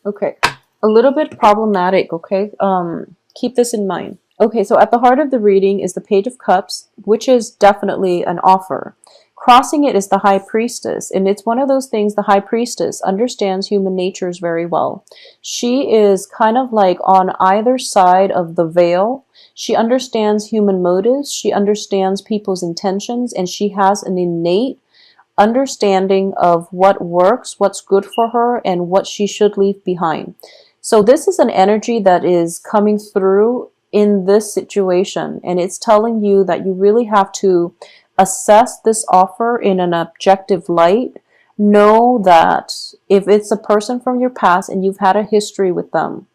Okay, a little bit problematic, okay? Keep this in mind. Okay, so at the heart of the reading is the Page of Cups, which is definitely an offer. Crossing it is the High Priestess, and it's one of those things. The High Priestess understands human natures very well. She is kind of like on either side of the veil. She understands human motives, she understands people's intentions, and she has an innate understanding of what works, what's good for her, and what she should leave behind. So this is an energy that is coming through in this situation, and it's telling you that you really have to assess this offer in an objective light. Know that if it's a person from your past and you've had a history with them,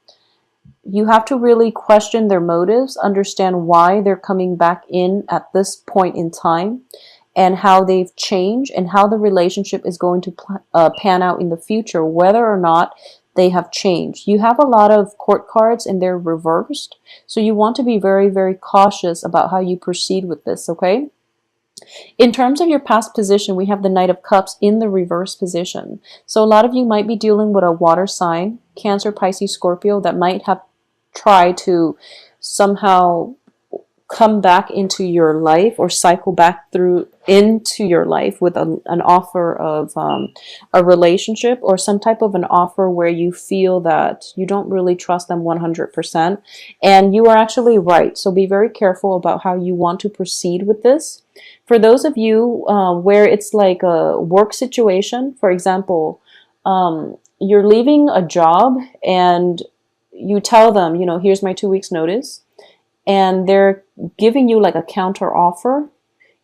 you have to really question their motives, understand why they're coming back in at this point in time, and how they've changed and how the relationship is going to pan out in the future, whether or not they have changed. You have a lot of court cards and they're reversed, so you want to be very, very cautious about how you proceed with this, okay? In terms of your past position, we have the Knight of Cups in the reverse position. So a lot of you might be dealing with a water sign, Cancer, Pisces, Scorpio, that might have tried to somehow come back into your life or cycle back through into your life with an offer of a relationship or some type of an offer where you feel that you don't really trust them 100%, and you are actually right. So be very careful about how you want to proceed with this. For those of you where it's like a work situation, for example, you're leaving a job and you tell them, you know, here's my 2 weeks notice, and they're giving you like a counter offer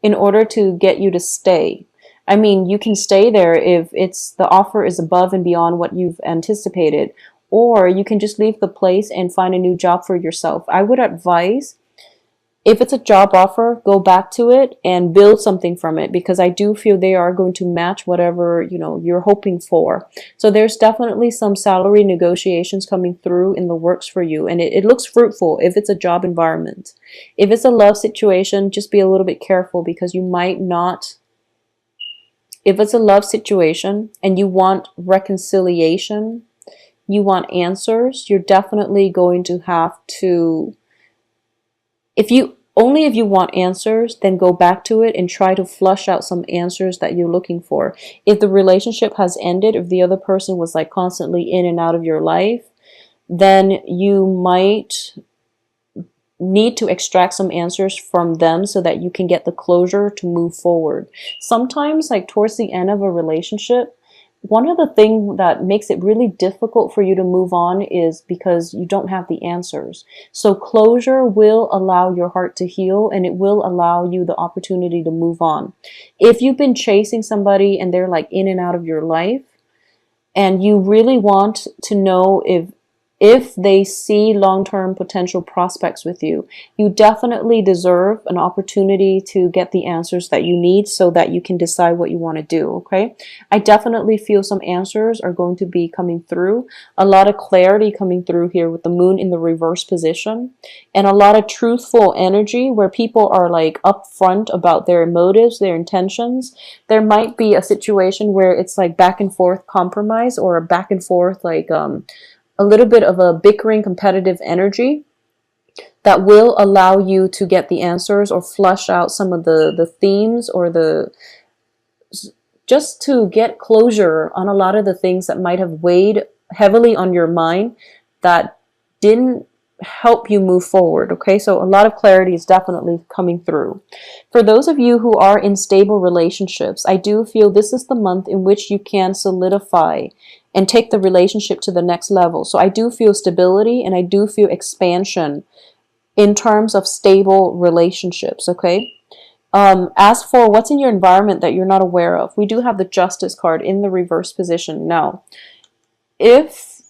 in order to get you to stay. I mean, you can stay there if it's the offer is above and beyond what you've anticipated, or you can just leave the place and find a new job for yourself. I would advise, if it's a job offer, go back to it and build something from it, because I do feel they are going to match whatever, you know, you're hoping for. So there's definitely some salary negotiations coming through in the works for you, and it looks fruitful if it's a job environment. If it's a love situation, just be a little bit careful, because you might not. If it's a love situation and you want reconciliation, you want answers, you're definitely going to have to, if you want answers, then go back to it and try to flush out some answers that you're looking for. If the relationship has ended, if the other person was like constantly in and out of your life, then you might need to extract some answers from them so that you can get the closure to move forward. Sometimes, like towards the end of a relationship, one of the things that makes it really difficult for you to move on is because you don't have the answers. So closure will allow your heart to heal, and it will allow you the opportunity to move on. If you've been chasing somebody and they're like in and out of your life, and you really want to know if they see long-term potential prospects with you, you definitely deserve an opportunity to get the answers that you need so that you can decide what you want to do, okay? I definitely feel some answers are going to be coming through, a lot of clarity coming through here with the moon in the reverse position, and a lot of truthful energy where people are like upfront about their motives, their intentions. There might be a situation where it's like back and forth compromise, or a back and forth like a little bit of a bickering competitive energy that will allow you to get the answers or flush out some of the themes, or just to get closure on a lot of the things that might have weighed heavily on your mind that didn't help you move forward, okay? So a lot of clarity is definitely coming through. For those of you who are in stable relationships, I do feel this is the month in which you can solidify and take the relationship to the next level. So I do feel stability, and I do feel expansion in terms of stable relationships, okay? As for what's in your environment that you're not aware of, we do have the Justice card in the reverse position. Now, if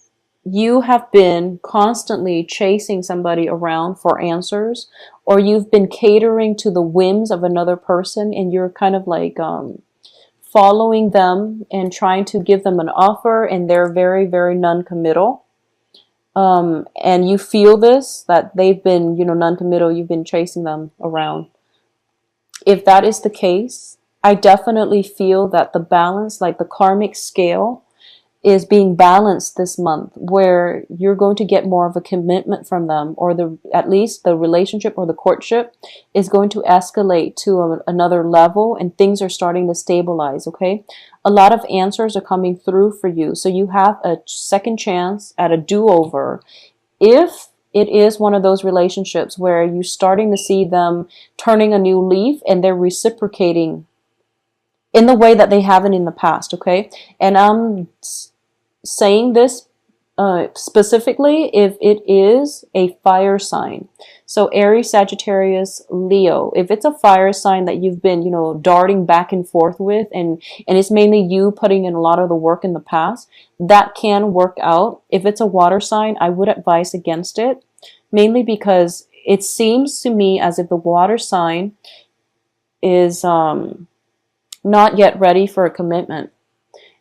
you have been constantly chasing somebody around for answers, or you've been catering to the whims of another person, and you're kind of like following them and trying to give them an offer, and they're very, very non-committal, and you feel this, that they've been, you know, non-committal, you've been chasing them around. If that is the case, I definitely feel that the balance, like the karmic scale, is being balanced this month, where you're going to get more of a commitment from them, or at least the relationship or the courtship is going to escalate to another level, and things are starting to stabilize. Okay, a lot of answers are coming through for you, so you have a second chance at a do-over. If it is one of those relationships where you're starting to see them turning a new leaf and they're reciprocating in the way that they haven't in the past. Okay, and I'm saying this specifically if it is a fire sign. So Aries, Sagittarius, Leo. If it's a fire sign that you've been, darting back and forth with, and it's mainly you putting in a lot of the work in the past, that can work out. If it's a water sign, I would advise against it, mainly because it seems to me as if the water sign is not yet ready for a commitment.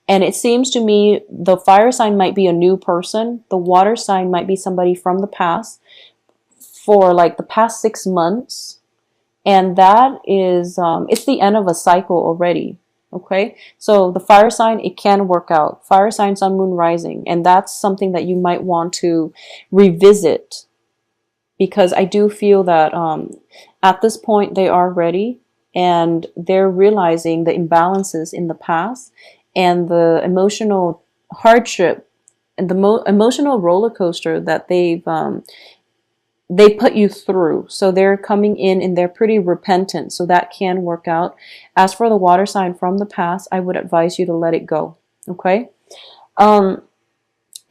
And it seems to me the fire sign might be a new person. The water sign might be somebody from the past for like the past 6 months. And that is, it's the end of a cycle already. Okay. So the fire sign, it can work out. Fire sign, sun, moon, rising. And that's something that you might want to revisit, because I do feel that at this point they are ready and they're realizing the imbalances in the past and the emotional hardship and the emotional roller coaster that they put you through. So they're coming in and they're pretty repentant. So that can work out. As for the water sign from the past, I would advise you to let it go. Okay.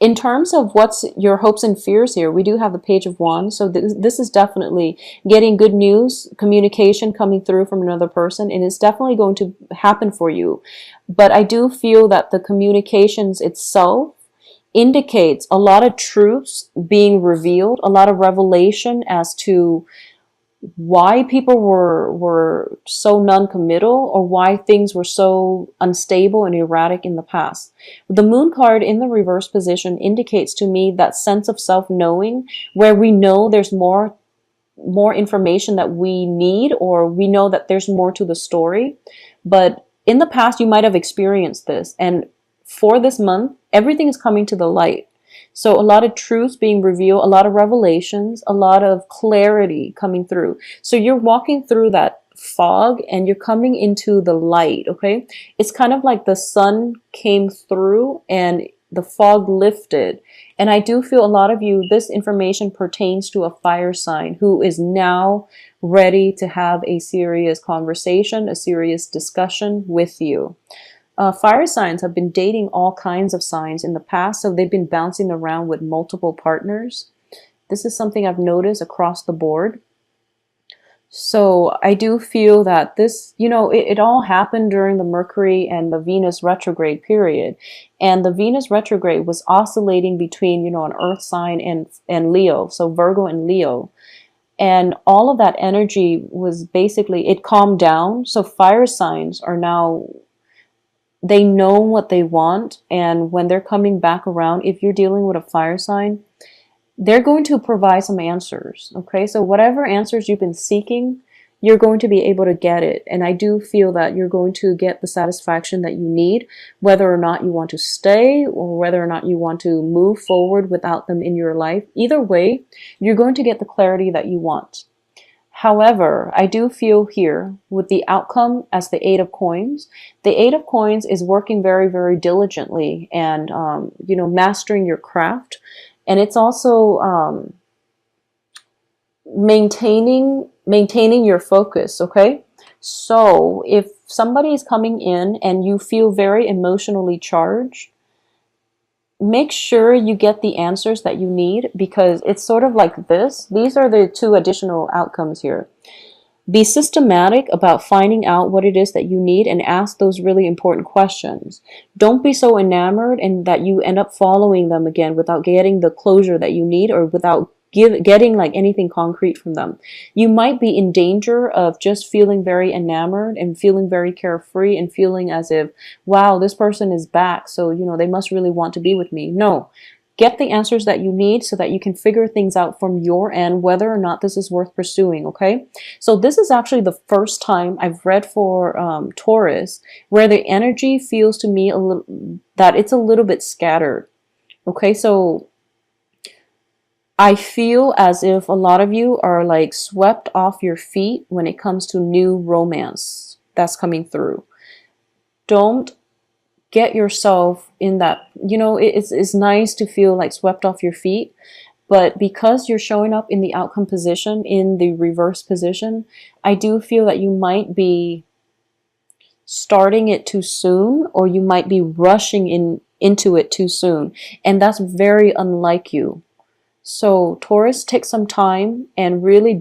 In terms of what's your hopes and fears here, we do have the Page of Wands. So this is definitely getting good news, communication coming through from another person, and it's definitely going to happen for you. But I do feel that the communications itself indicates a lot of truths being revealed, a lot of revelation as to why people were so non-committal, or why things were so unstable and erratic in the past. The Moon card in the reverse position indicates to me that sense of self-knowing, where we know there's more information that we need, or we know that there's more to the story. But in the past, you might have experienced this, and for this month, everything is coming to the light. So a lot of truths being revealed, a lot of revelations, a lot of clarity coming through. So you're walking through that fog and you're coming into the light, okay? It's kind of like the sun came through and the fog lifted. And I do feel a lot of you, this information pertains to a fire sign who is now ready to have a serious conversation, a serious discussion with you. Fire signs have been dating all kinds of signs in the past, so they've been bouncing around with multiple partners. This is something I've noticed across the board. So I do feel that this, it all happened during the Mercury and the Venus retrograde period. And the Venus retrograde was oscillating between, an earth sign and Leo, so Virgo and Leo. And all of that energy was basically, it calmed down. So fire signs are now, they know what they want, and when they're coming back around, if you're dealing with a fire sign, they're going to provide some answers. Okay, so whatever answers you've been seeking, you're going to be able to get it. And I do feel that you're going to get the satisfaction that you need, whether or not you want to stay or whether or not you want to move forward without them in your life. Either way, you're going to get the clarity that you want. However, I do feel here with the outcome as the Eight of Coins, the Eight of Coins is working very, very diligently and, mastering your craft. And it's also maintaining your focus, okay? So if somebody is coming in and you feel very emotionally charged, make sure you get the answers that you need, because it's sort of like this. These are the two additional outcomes here. Be systematic about finding out what it is that you need and ask those really important questions. Don't be so enamored and that you end up following them again without getting the closure that you need, or without getting like anything concrete from them. You might be in danger of just feeling very enamored and feeling very carefree and feeling as if, wow, this person is back, so they must really want to be with me. No, get the answers that you need so that you can figure things out from your end, whether or not this is worth pursuing, okay? So this is actually the first time I've read for Taurus where the energy feels to me that it's a little bit scattered, okay? So I feel as if a lot of you are like swept off your feet when it comes to new romance that's coming through. Don't get yourself in that, it's nice to feel like swept off your feet, but because you're showing up in the outcome position, in the reverse position, I do feel that you might be starting it too soon, or you might be rushing into it too soon, and that's very unlike you. So Taurus, take some time and really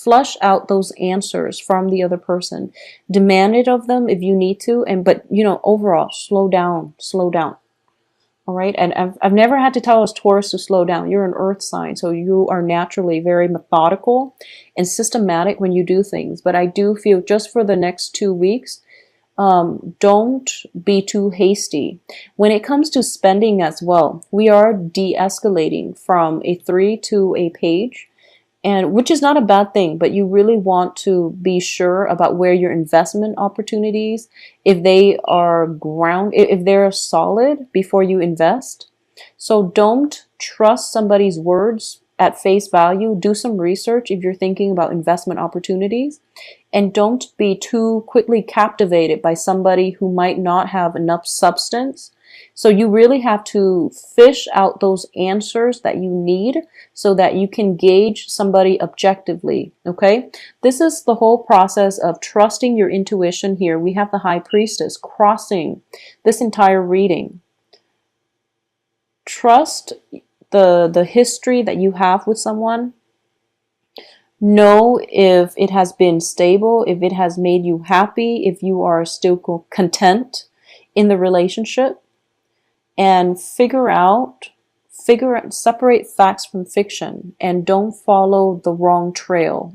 flush out those answers from the other person. Demand it of them if you need to, but overall, slow down, slow down. All right, and I've never had to tell us Taurus to slow down. You're an earth sign, so you are naturally very methodical and systematic when you do things. But I do feel just for the next 2 weeks, don't be too hasty. When it comes to spending as well, we are de-escalating from a 3 to a page, and which is not a bad thing, but you really want to be sure about where your investment opportunities, if they are if they're solid before you invest. So don't trust somebody's words at face value. Do some research if you're thinking about investment opportunities. And don't be too quickly captivated by somebody who might not have enough substance. So you really have to fish out those answers that you need so that you can gauge somebody objectively, okay? This is the whole process of trusting your intuition here. We have the High Priestess crossing this entire reading. Trust the history that you have with someone. Know if it has been stable, if it has made you happy, if you are still content in the relationship, and separate facts from fiction, and don't follow the wrong trail.